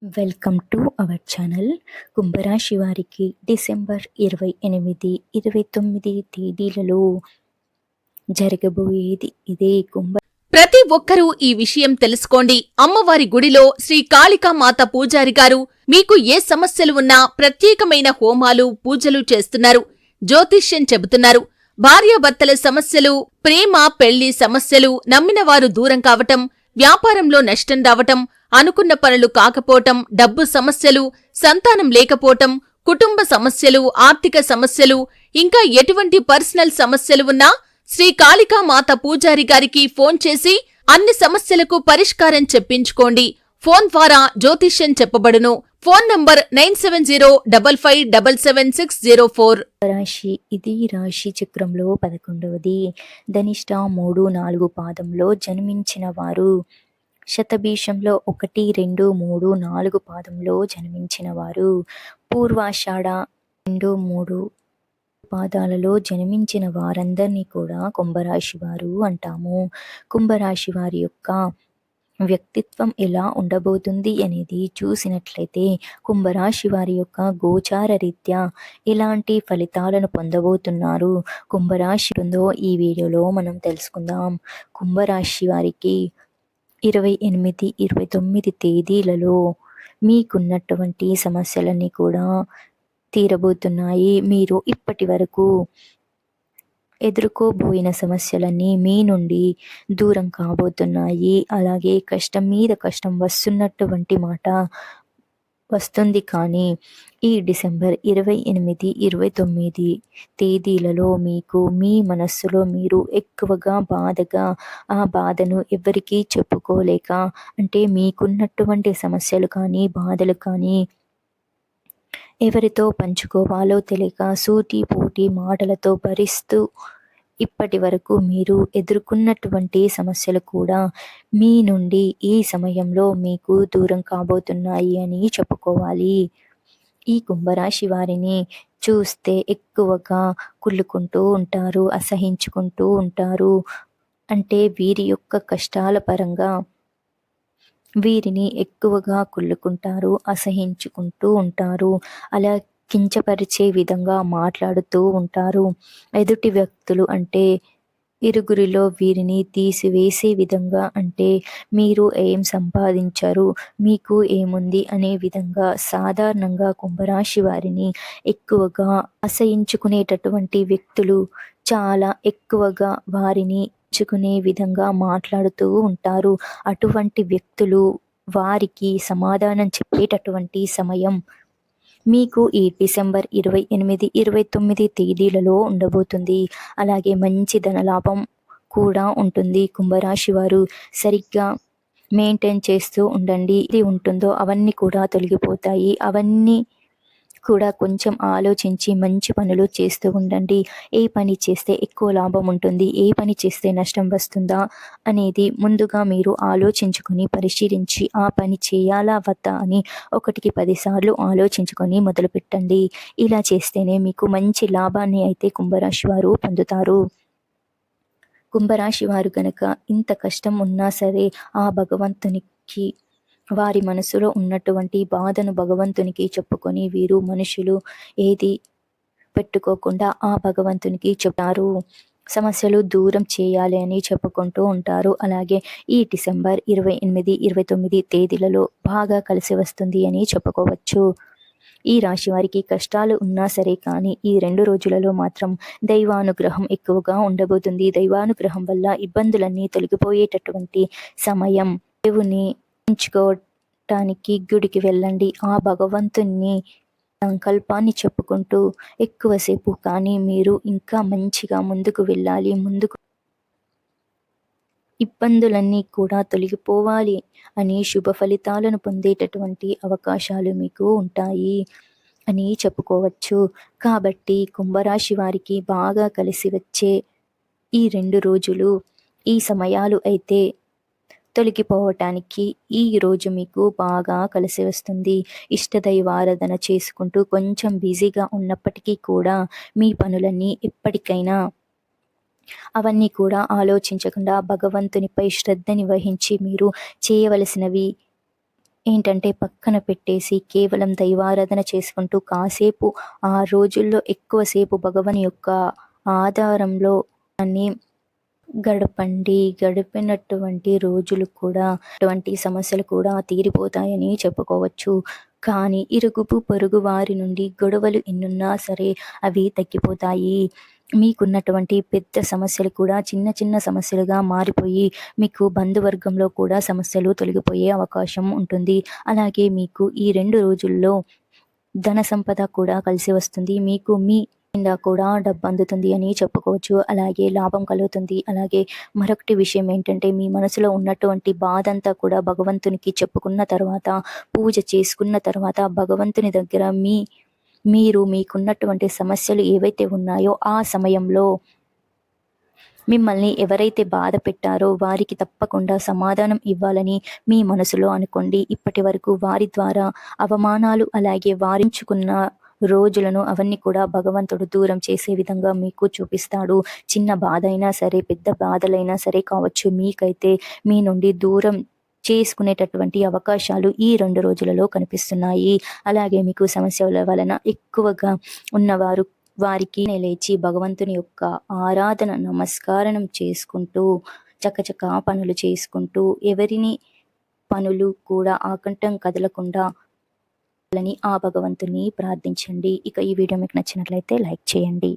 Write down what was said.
Welcome to our channel. కుంభరాశి వారికి December 28, 29 తేదీలలో జరగబోయేది ఇదే. ప్రతి ఒక్కరూ ఈ విషయం తెలుసుకోండి. అమ్మవారి గుడిలో శ్రీ కాళికామాత పూజారి గారు మీకు ఏ సమస్యలు ఉన్నా ప్రత్యేకమైన హోమాలు, పూజలు చేస్తున్నారు. జ్యోతిష్యం చెబుతున్నారు. భార్యాభర్తల సమస్యలు, ప్రేమ, పెళ్లి సమస్యలు, నమ్మిన వారు దూరం కావటం, వ్యాపారంలో నష్టం రావటం, అనుకున్న పనులు కాకపోవటం, డబ్బు సమస్యలు, సంతానం లేకపోవటం, కుటుంబ సమస్యలు, ఆర్థిక సమస్యలు, ఇంకా ఎటువంటి పర్సనల్ సమస్యలు ఉన్నా శ్రీ కాళికామాత పూజారి గారికి ఫోన్ చేసి అన్ని సమస్యలకు పరిష్కారం చెప్పించుకోండి. ఫోన్ ద్వారా జ్యోతిష్యం చెప్పబడును. Phone number 9705577604. రాశి ఇది రాశి చక్రంలో 11వది. ధనిష్ట 3, 4 పాదంలో జన్మించిన వారు. శతభీషంలో 1, 2, 3, 4 పాదంలో జన్మించిన వారు. పూర్వాషాఢ 2, 3 పాదాలలో జన్మించిన వారందరినీ కూడా కుంభరాశి వారు అంటాము. కుంభరాశి వారి యొక్క వ్యక్తిత్వం ఎలా ఉండబోతుంది అనేది చూసినట్లయితే కుంభరాశి వారి యొక్క గోచార రీత్యా ఎలాంటి ఫలితాలను పొందబోతున్నారు, కుంభరాశి ఉందో ఈ వీడియోలో మనం తెలుసుకుందాం. కుంభరాశి వారికి 28, 29 తేదీలలో మీకున్నటువంటి సమస్యలన్నీ కూడా తీరబోతున్నాయి. మీరు ఇప్పటి వరకు ఎదుర్కోబోయిన సమస్యలన్నీ మీ నుండి దూరం కాబోతున్నాయి. అలాగే కష్టం మీద కష్టం వస్తున్నటువంటి మాట వస్తుంది. కానీ ఈ డిసెంబర్ 28, 29 తేదీలలో మీకు మీ మనస్సులో మీరు ఎక్కువగా బాధగా ఆ బాధను ఎవరికీ చెప్పుకోలేక, అంటే మీకున్నటువంటి సమస్యలు కానీ బాధలు కానీ ఎవరితో పంచుకోవాలో తెలియక సూటిపోటి మాటలతో భరిస్తూ ఇప్పటి వరకు మీరు ఎదుర్కొన్నటువంటి సమస్యలు కూడా మీ నుండి ఈ సమయంలో మీకు దూరం కాబోతున్నాయి అని చెప్పుకోవాలి. ఈ కుంభరాశి వారిని చూస్తే ఎక్కువగా కుళ్ళుకుంటూ ఉంటారు, అసహించుకుంటూ ఉంటారు. అంటే వీరి యొక్క కష్టాల పరంగా వీరిని ఎక్కువగా కుళ్ళుకుంటారు, అసహించుకుంటూ ఉంటారు. అలా కించపరిచే విధంగా మాట్లాడుతూ ఉంటారు. ఎదుటి వ్యక్తులు అంటే ఇరుగురిలో వీరిని తీసివేసే విధంగా, అంటే మీరు ఏం సంపాదించారు, మీకు ఏముంది అనే విధంగా సాధారణంగా కుంభరాశి వారిని ఎక్కువగా అసహించుకునేటటువంటి వ్యక్తులు చాలా ఎక్కువగా వారిని చుకునే విధంగా మాట్లాడుతూ ఉంటారు. అటువంటి వ్యక్తులు వారికి సమాధానం చెప్పేటటువంటి సమయం మీకు ఈ డిసెంబర్ 28, 29 తేదీలలో ఉండబోతుంది. అలాగే మంచి ధనలాభం కూడా ఉంటుంది. కుంభరాశి వారు సరిగ్గా మెయింటైన్ చేస్తూ ఉండండి. ఇది ఉంటుందో అవన్నీ కూడా తొలగిపోతాయి. అవన్నీ కూడా కొంచెం ఆలోచించి మంచి పనులు చేస్తూ ఉండండి. ఏ పని చేస్తే ఎక్కువ లాభం ఉంటుంది, ఏ పని చేస్తే నష్టం వస్తుందా అనేది ముందుగా మీరు ఆలోచించుకొని పరిశీలించి ఆ పని చేయాలా వద్దా అని 1కి 10 సార్లు ఆలోచించుకొని మొదలుపెట్టండి. ఇలా చేస్తేనే మీకు మంచి లాభాన్ని అయితే కుంభరాశి వారు పొందుతారు. కుంభరాశి వారు కనుక ఇంత కష్టం ఉన్నా సరే ఆ భగవంతునికి వారి మనసులో ఉన్నటువంటి బాధను భగవంతునికి చెప్పుకొని వీరు మనుషులు ఏది పెట్టుకోకుండా ఆ భగవంతునికి చెప్తారు. సమస్యలు దూరం చేయాలి అని చెప్పుకుంటూ ఉంటారు. అలాగే ఈ డిసెంబర్ 28, 29 తేదీలలో బాగా కలిసి వస్తుంది అని చెప్పుకోవచ్చు. ఈ రాశి వారికి కష్టాలు ఉన్నా సరే కానీ ఈ 2 రోజులలో మాత్రం దైవానుగ్రహం ఎక్కువగా ఉండబోతుంది. దైవానుగ్రహం వల్ల ఇబ్బందులన్నీ తొలగిపోయేటటువంటి సమయం. దేవుని ఎంచుకోవటానికి గుడికి వెళ్ళండి. ఆ భగవంతుని సంకల్పాన్ని చెప్పుకుంటూ ఎక్కువసేపు కానీ మీరు ఇంకా మంచిగా ముందుకు వెళ్ళాలి. ఇబ్బందులన్నీ కూడా తొలగిపోవాలి అని శుభ ఫలితాలను పొందేటటువంటి అవకాశాలు మీకు ఉంటాయి అని చెప్పుకోవచ్చు. కాబట్టి కుంభరాశి వారికి బాగా కలిసి వచ్చే ఈ 2 రోజులు, ఈ సమయాలు అయితే తొలగిపోవటానికి ఈ రోజు మీకు బాగా కలిసి వస్తుంది. ఇష్టదైవారాధన చేసుకుంటూ కొంచెం బిజీగా ఉన్నప్పటికీ కూడా మీ పనులన్నీ ఎప్పటికైనా అవన్నీ కూడా ఆలోచించకుండా భగవంతునిపై శ్రద్ధని వహించి మీరు చేయవలసినవి ఏంటంటే పక్కన పెట్టేసి కేవలం దైవారాధన చేసుకుంటూ కాసేపు ఆ రోజుల్లో ఎక్కువసేపు భగవన్ యొక్క ఆధారంలో అన్ని గడపండి. గడిపినటువంటి రోజులు కూడా అటువంటి సమస్యలు కూడా తీరిపోతాయని చెప్పుకోవచ్చు. కానీ ఇరుగుపు పొరుగు వారి నుండి గొడవలు ఎన్నున్నా సరే అవి తగ్గిపోతాయి. మీకున్నటువంటి పెద్ద సమస్యలు కూడా చిన్న చిన్న సమస్యలుగా మారిపోయి మీకు బంధువర్గంలో కూడా సమస్యలు తొలగిపోయే అవకాశం ఉంటుంది. అలాగే మీకు ఈ 2 రోజుల్లో ధన సంపద కూడా కలిసి వస్తుంది. మీకు మీ నిండా కూడా డబ్బు అందుతుంది అని చెప్పుకోవచ్చు. అలాగే లాభం కలుగుతుంది. అలాగే మరొకటి విషయం ఏంటంటే మీ మనసులో ఉన్నటువంటి బాధంతా కూడా భగవంతునికి చెప్పుకున్న తర్వాత, పూజ చేసుకున్న తర్వాత భగవంతుని దగ్గర మీరు మీకున్నటువంటి సమస్యలు ఏవైతే ఉన్నాయో ఆ సమయంలో మిమ్మల్ని ఎవరైతే బాధ పెట్టారో వారికి తప్పకుండా సమాధానం ఇవ్వాలని మీ మనసులో అనుకోండి. ఇప్పటి వరకు వారి ద్వారా అవమానాలు అలాగే వారించుకున్న రోజులను అవన్నీ కూడా భగవంతుడు దూరం చేసే విధంగా మీకు చూపిస్తాడు. చిన్న బాధ అయినా సరే పెద్ద బాధలైనా సరే కావచ్చు, మీకైతే మీ నుండి దూరం చేసుకునేటటువంటి అవకాశాలు ఈ 2 రోజులలో కనిపిస్తున్నాయి. అలాగే మీకు సమస్యల వలన ఎక్కువగా ఉన్నవారు వారికి లేచి భగవంతుని యొక్క ఆరాధన నమస్కారం చేసుకుంటూ చకచకా పనులు చేసుకుంటూ ఎవరిని పనులు కూడా ఆకంఠం కదలకుండా ఆ భగవంతుని ప్రార్థించండి. ఇక ఈ వీడియో మీకు నచ్చినట్లయితే లైక్ చేయండి.